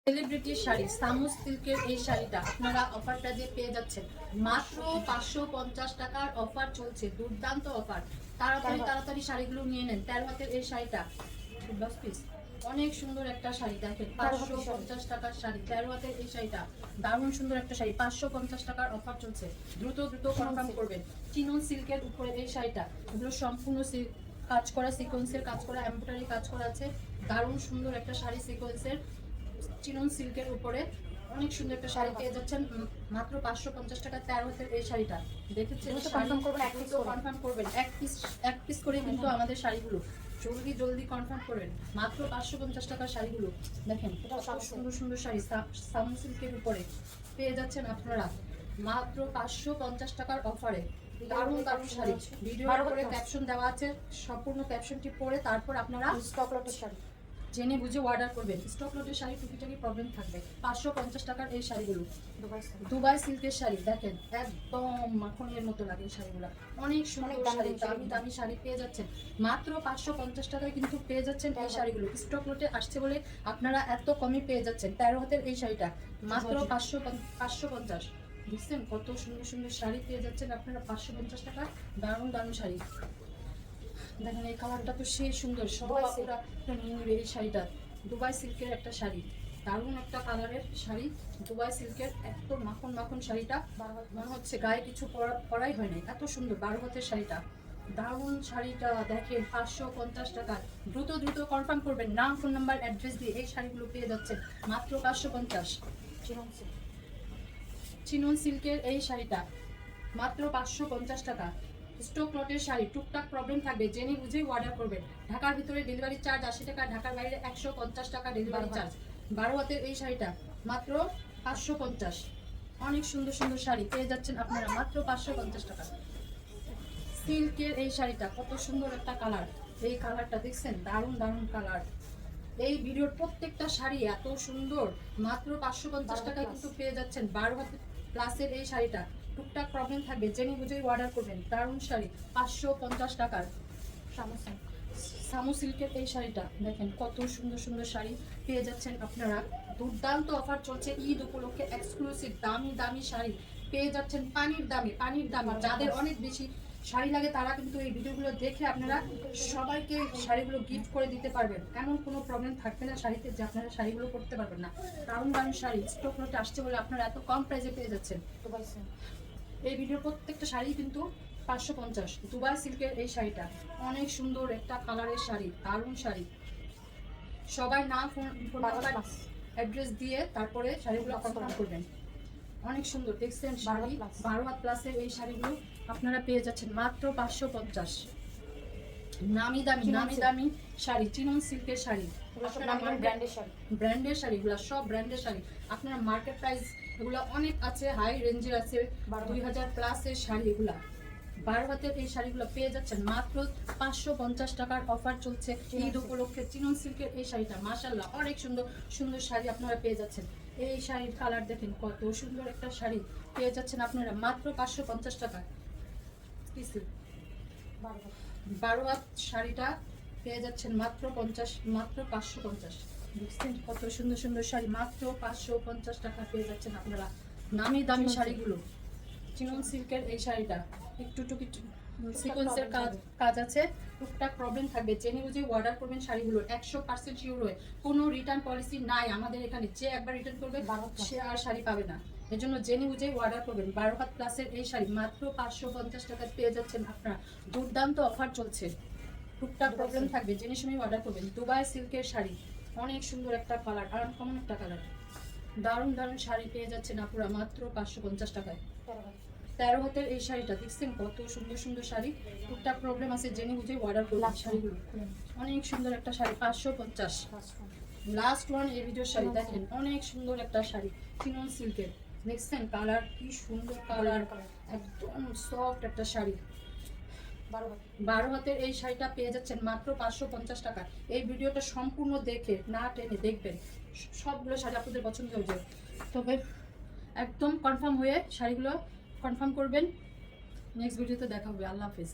Celebrity sari সামুস সিল্কের এই শাড়িটা আপনারা অফারটা দিয়ে পেয়ে যাচ্ছেন মাত্র 550 টাকার অফার চলছে, দুর্দান্ত অফার। তাড়াতাড়ি তাড়াতাড়ি শাড়িগুলো নিয়ে নেন। 13 হাতের এই শাড়িটা 10 পিস, অনেক সুন্দর একটা শাড়ি। দেখেন 550 টাকার শাড়ি, 13 হাতের এই শাড়িটা দারুণ সুন্দর একটা শাড়ি। 550 টাকার অফার চলছে, দ্রুত দ্রুত কনফার্ম করবেন। চিনন সিল্কের উপরে এই শাড়িটা, এগুলো সম্পূর্ণ কাজ করা, সিকোয়েন্সের কাজ করা, এমব্রয়ডারি কাজ করা আছে। দারুণ সুন্দর একটা শাড়ি, সিকোয়েন্সের চিনন সিল্কের উপরে অনেক সুন্দর একটা শাড়ি পেয়ে যাচ্ছেন মাত্র 550 টাকা। 13 হাতের এই শাড়িটা দেখেছেন, কনফার্ম করবেন। এক পিস করে কিন্তু আমাদের শাড়িগুলো, জলদি জলদি কনফার্ম করবেন। মাত্র 550 টাকার শাড়িগুলো দেখেন, সুন্দর সুন্দর শাড়ি সামু সিল্কের উপরে পেয়ে যাচ্ছেন আপনারা মাত্র 550 টাকার অফারে। দারুণ দারুণ শাড়ি, ভিডিওর উপরে ক্যাপশন দেওয়া আছে, সম্পূর্ণ ক্যাপশনটি পড়ে তারপর আপনারা স্টক লটের শাড়ি জেনে বুঝে অর্ডার করবেন। স্টক লটের শাড়ি টুকিটাকি প্রবলেম থাকবে। 550 টাকার এই শাড়িগুলো দুবাই সিল্কের শাড়ি দেখেন, একদম মাখনের মতো লাগে এই শাড়িগুলো। অনেক সুন্দর শাড়ি, দামি দামি শাড়ি পেয়ে যাচ্ছেন মাত্র 550 টাকায় কিন্তু পেয়ে যাচ্ছেন এই শাড়িগুলো। স্টক লটে আসছে বলে আপনারা এত কমে পেয়ে যাচ্ছেন। 13 হাতের এই শাড়িটা মাত্র 550। বুঝছেন কত সুন্দর সুন্দর শাড়ি পেয়ে যাচ্ছেন আপনারা 550 টাকা। দারুণ দারুণ শাড়ি দেখেন, এই কালারটা তো সেই সুন্দর, সবাই নিয়ে নেবে এই শাড়িটা। দুবাই সিল্কের একটা শাড়ি, দারুণ একটা কালারের শাড়ি, দুবাই সিল্কের একদম মাখন মাখন শাড়িটা। মনে হচ্ছে গায়ে কিছু পরাই হয় নাই, এত সুন্দর 12 হাতের শাড়িটা। দারুণ শাড়িটা দেখেন 550 টাকা। দ্রুত দ্রুত কনফার্ম করবেন, নাম ফোন নাম্বার অ্যাড্রেস দিয়ে এই শাড়িগুলো পেয়ে যাচ্ছেন মাত্র 550। চিনন সিল্কের এই শাড়িটা মাত্র 550 টাকা। স্টক লটের শাড়ি, টুকটাক প্রবলেম থাকবে, জেনে বুঝেই অর্ডার করবেন। ঢাকার ভিতরে ডেলিভারি চার্জ 80 টাকা, ঢাকার বাইরে 150 টাকা ডেলিভারি চার্জ। 12 হাতের এই শাড়িটা মাত্র 550। অনেক সুন্দর সুন্দর শাড়ি পেয়ে যাচ্ছেন আপনারা মাত্র 550 টাকা। সিল্কের এই শাড়িটা কত সুন্দর একটা কালার, এই কালারটা দেখছেন, দারুণ দারুণ কালার। এই ভিডিওর প্রত্যেকটা শাড়ি এত সুন্দর, মাত্র 550 টাকায় কিন্তু পেয়ে যাচ্ছেন। 12 হাতের প্লাসের এই শাড়িটা, টুকটাক প্রবলেম থাকবে, জেনে বুঝেই অর্ডার করবেন। দারুণ শাড়ি 550 টাকার। সামু সিল্কের এই শাড়িটা দেখেন, কত সুন্দর সুন্দর শাড়ি পেয়ে যাচ্ছেন আপনারা। দুর্দান্ত অফার চলছে ঈদ উপলক্ষে, এক্সক্লুসিভ দামি দামি শাড়ি পেয়ে যাচ্ছেন পানির দামে। পানির দামে যাদের অনেক বেশি শাড়ি লাগে তারা কিন্তু এই ভিডিওগুলো দেখে আপনারা সবাইকে শাড়িগুলো গিফট করে দিতে পারবেন। এমন কোনো প্রবলেম থাকবে না শাড়িতে যে আপনারা শাড়িগুলো করতে পারবেন না। দারুণ দারুণ শাড়ি স্টক লটে আসছে বলে আপনারা এত কম প্রাইসে পেয়ে যাচ্ছেন। এই ভিডিওর প্রত্যেকটা শাড়ি কিন্তু 550। দুবাই সিল্কের এই শাড়িটা অনেক সুন্দর একটা কালারের শাড়ি, দারুণ শাড়ি। সবাই নাম ফোন নাম্বার অ্যাড্রেস দিয়ে তারপরে শাড়িগুলো কনফার্ম করবেন। অনেক সুন্দর দেখছেন শাড়ি, 12 হাত প্লাসের এই শাড়িগুলো আপনারা পেয়ে যাচ্ছেন মাত্র 550। নামি দামি নামি দামি শাড়ি, চিনন সিল্কের শাড়ি, ব্র্যান্ডের শাড়িগুলো সব ব্র্যান্ডের শাড়ি। আপনারা মার্কেট প্রাইস এগুলো অনেক আছে, হাই রেঞ্জের আছে, 2000 প্লাসের শাড়ি এগুলা। 12 হাতের এই শাড়িগুলো পেয়ে যাচ্ছেন মাত্র 550 টাকার অফার চলছে ঈদ উপলক্ষে। চিনন সিল্কের এই শাড়িটা মাশাআল্লাহ অনেক সুন্দর সুন্দর শাড়ি আপনারা পেয়ে যাচ্ছেন। এই শাড়ির কালার দেখেন, কত সুন্দর একটা শাড়ি পেয়ে যাচ্ছেন আপনারা মাত্র 550 টাকা। 12 হাত শাড়িটা পেয়ে যাচ্ছেন মাত্র 550। দেখছেন কত সুন্দর সুন্দর শাড়ি, মাত্র 550 টাকা পেয়ে যাচ্ছেন আপনারা। নামি দামি শাড়িগুলো, চিনন সিল্কের এই শাড়িটা একটু সিকোয়েন্সের কাজ আছে, টুকটাক প্রবলেম থাকবে, জেনে বুঝে অর্ডার করবেন শাড়িগুলো। 100% শিওর হয়ে, কোনো রিটার্ন পলিসি নাই আমাদের এখানে, যে একবার রিটার্ন করবে সে আর শাড়ি পাবে না। এর জন্য জেনে বুঝে অর্ডার করবেন। 12 হাত প্লাসের এই শাড়ি মাত্র 550 টাকায় পেয়ে যাচ্ছেন আপনারা। দুর্দান্ত অফার চলছে, টুকটাক প্রবলেম থাকবে, জেনে শুনে অর্ডার করবেন। দুবাই সিল্কের শাড়ি, অনেক সুন্দর একটা কালার, আনকমন একটা কালার, দারুণ দারুণ শাড়ি পেয়ে যাচ্ছেন আপনারা মাত্র 550 টাকায়। 13 হাতের এই শাড়িটা দেখছেন, কত সুন্দর সুন্দর শাড়ি, টুকটাক প্রবলেম আছে, জেনে বুঝে অর্ডার করবেন শাড়িগুলো। অনেক সুন্দর একটা শাড়ি 550। লাস্ট ওয়ান এই ভিডিওর শাড়ি দেখেন, অনেক সুন্দর একটা শাড়ি, চিনন সিল্কের দেখছেন, কালার কি সুন্দর কালার, একদম সফট একটা শাড়ি। 12 হাতের এই শাড়িটা পেয়ে যাচ্ছেন মাত্র 550 টাকা। এই ভিডিওটা সম্পূর্ণ দেখে না টেনে দেখবেন, সবগুলো শাড়ি আপনাদের পছন্দ হয়ে যাবে। তবে একদম কনফার্ম হয়ে শাড়িগুলো কনফার্ম করবেন। নেক্সট ভিডিওতে দেখা হবে। আল্লাহ হাফেজ।